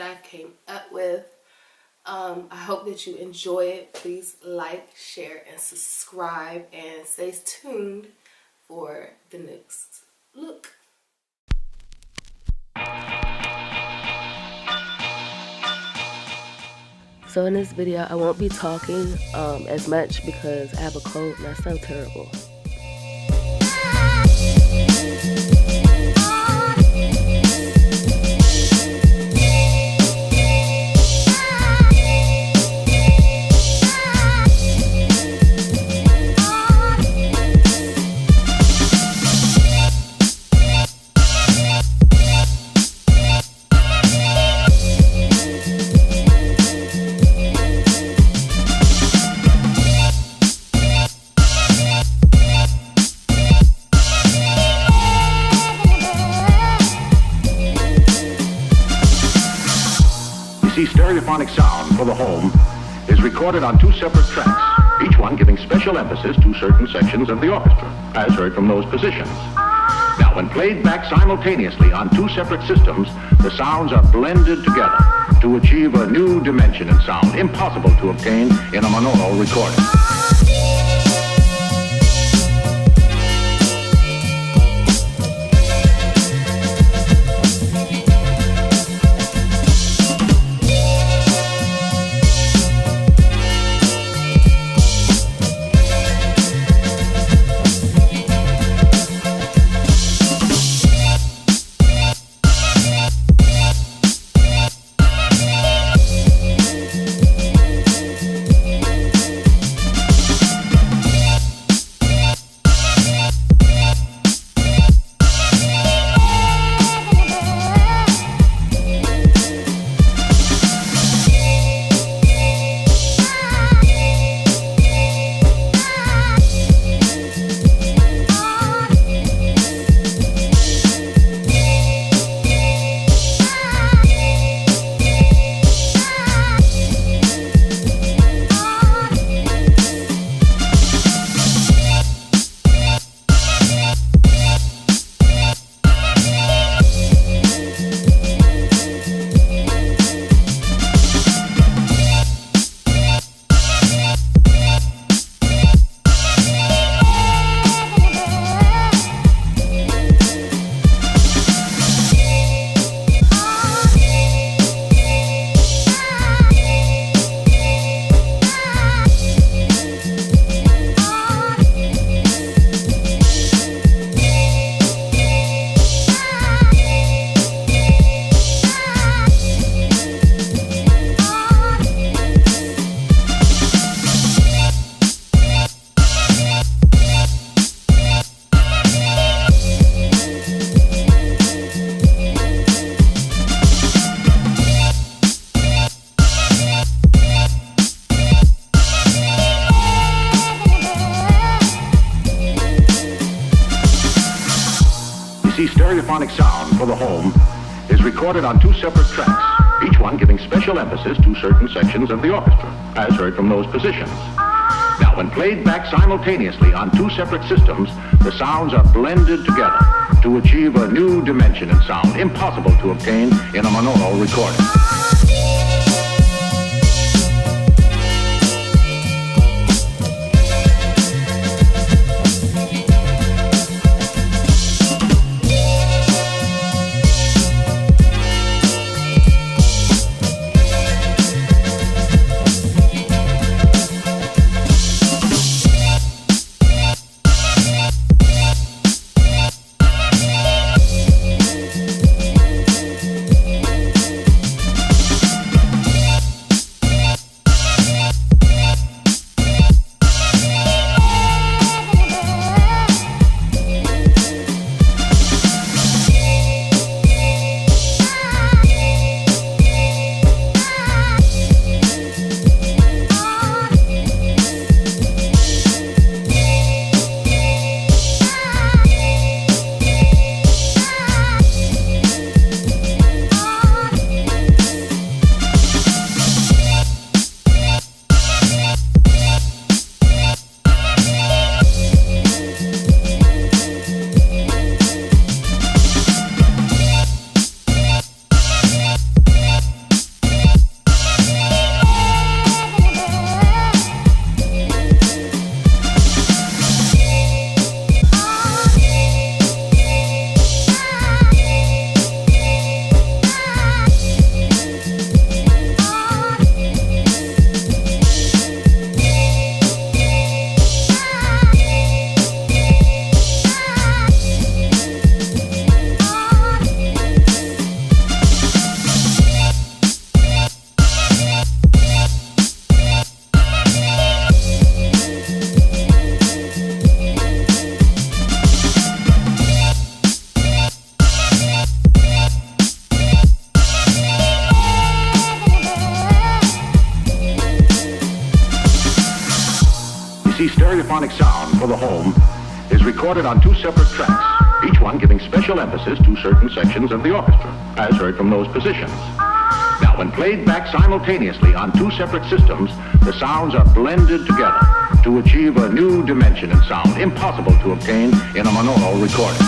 I came up with. I hope that you enjoy it. Please like, share, and subscribe, and stay tuned for the next look. So in this video, I won't be talking as much because I have a cold and I sound terrible. Stereophonic sound for the home is recorded on 2 separate tracks, each one giving special emphasis to certain sections of the orchestra, as heard from those positions. Now, when played back simultaneously on 2 separate systems, the sounds are blended together to achieve a new dimension in sound, impossible to obtain in a monaural recording. Stereophonic sound for the home is recorded on 2 separate tracks, each one giving special emphasis to certain sections of the orchestra, as heard from those positions. Now, when played back simultaneously on 2 separate systems, the sounds are blended together to achieve a new dimension in sound, impossible to obtain in a monaural recording. see, stereophonic sound for the home is recorded on two separate tracks, each one giving special emphasis to certain sections of the orchestra, as heard from those positions. Now, when played back simultaneously on two separate systems, the sounds are blended together to achieve a new dimension in sound impossible to obtain in a monaural recording.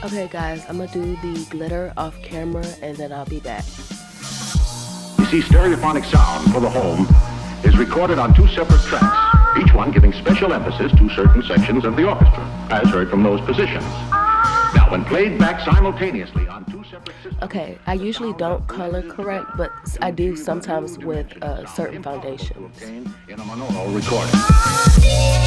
Okay guys, I'm gonna do the glitter off camera and then I'll be back. You see, stereophonic sound for the home is recorded on two separate tracks, each one giving special emphasis to certain sections of the orchestra, as heard from those positions. Now, when played back simultaneously on two separate systems... Okay, I usually don't color correct, but I do sometimes with certain foundations. In a monaural recording.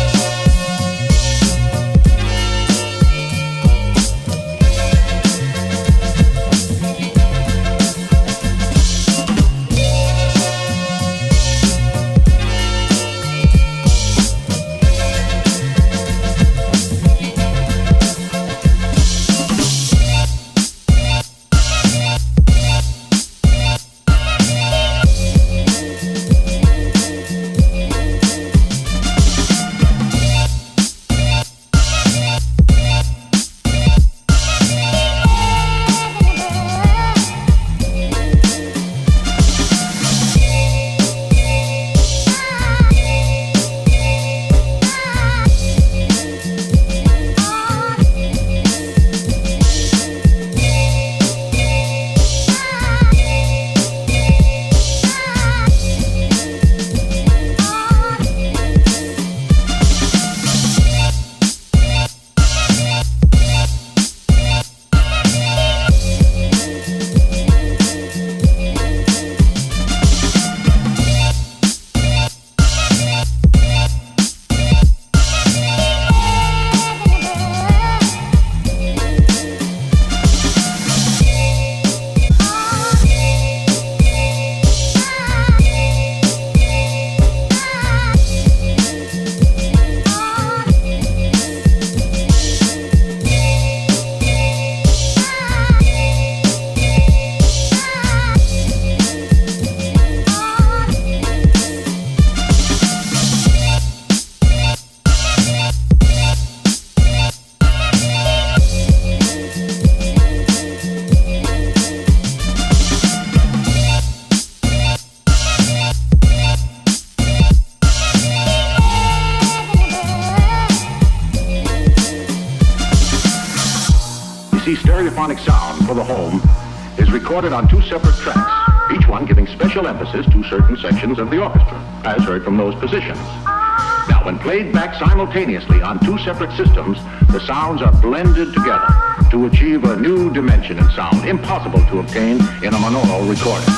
see, stereophonic sound for the home is recorded on two separate tracks, each one giving special emphasis to certain sections of the orchestra, as heard from those positions. Now, Now, when played back simultaneously on two separate systems, the sounds are blended together to achieve a new dimension in sound, impossible to obtain in a monaural recording.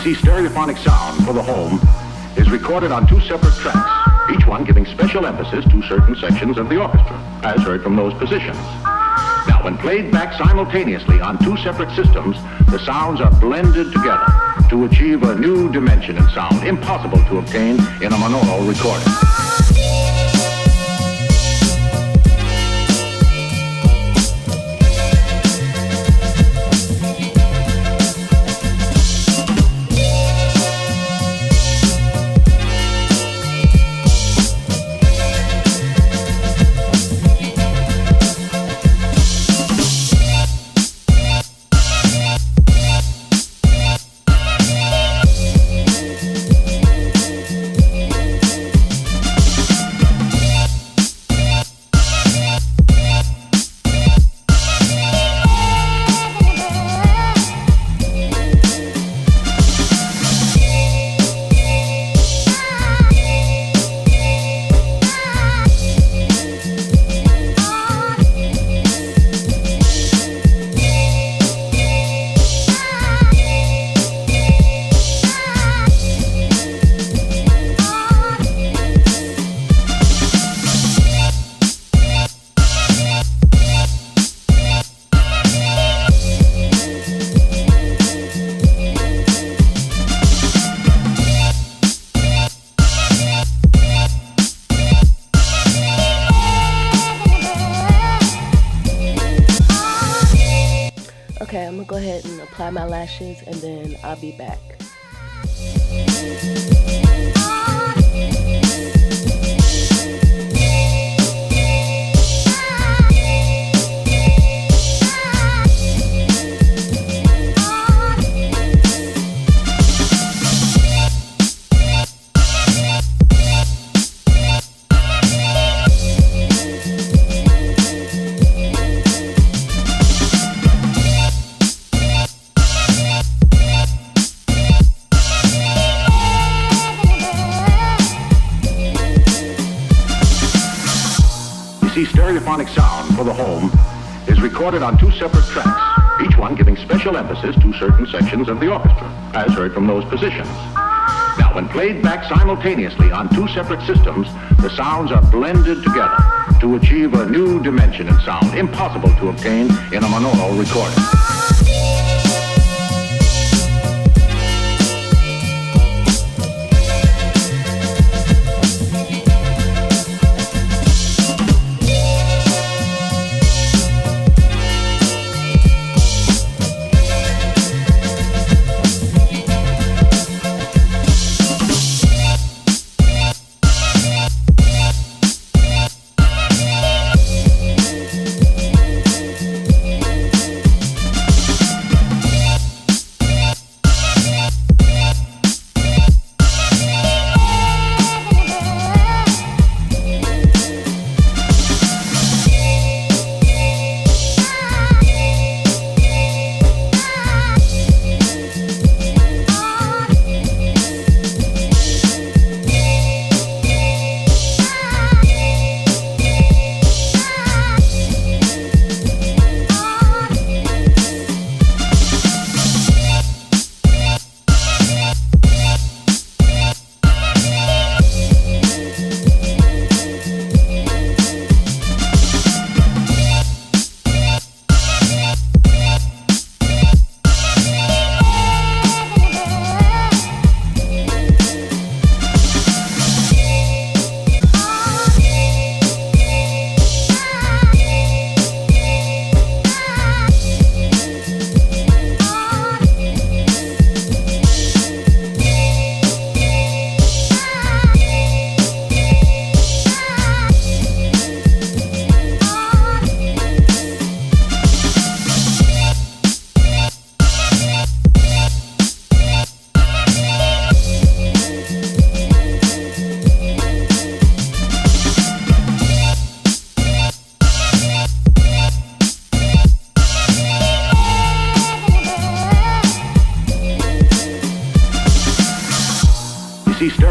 Stereophonic sound for the home is recorded on two separate tracks, each one giving special emphasis to certain sections of the orchestra, as heard from those positions. Now, when played back simultaneously on two separate systems, the sounds are blended together to achieve a new dimension in sound, impossible to obtain in a monaural recording. Okay, I'm gonna go ahead and apply my lashes and then I'll be back. Stereophonic sound for the home is recorded on two separate tracks, each one giving special emphasis to certain sections of the orchestra, as heard from those positions. Now, when played back simultaneously on two separate systems, the sounds are blended together to achieve a new dimension in sound, impossible to obtain in a monaural recording.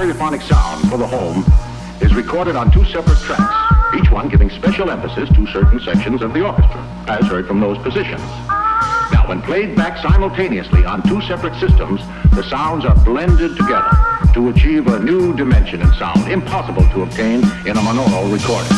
stereophonic sound for the home is recorded on 2 separate tracks, each one giving special emphasis to certain sections of the orchestra, as heard from those positions. Now, when played back simultaneously on 2 separate systems, the sounds are blended together to achieve a new dimension in sound, impossible to obtain in a monaural recording.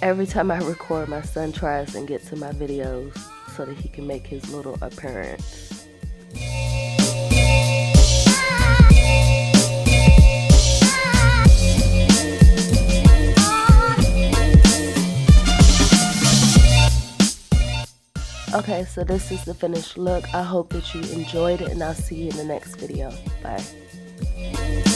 Every time I record, my son tries and gets in my videos so that he can make his little appearance. Okay, so this is the finished look. I hope that you enjoyed it, and I'll see you in the next video. Bye.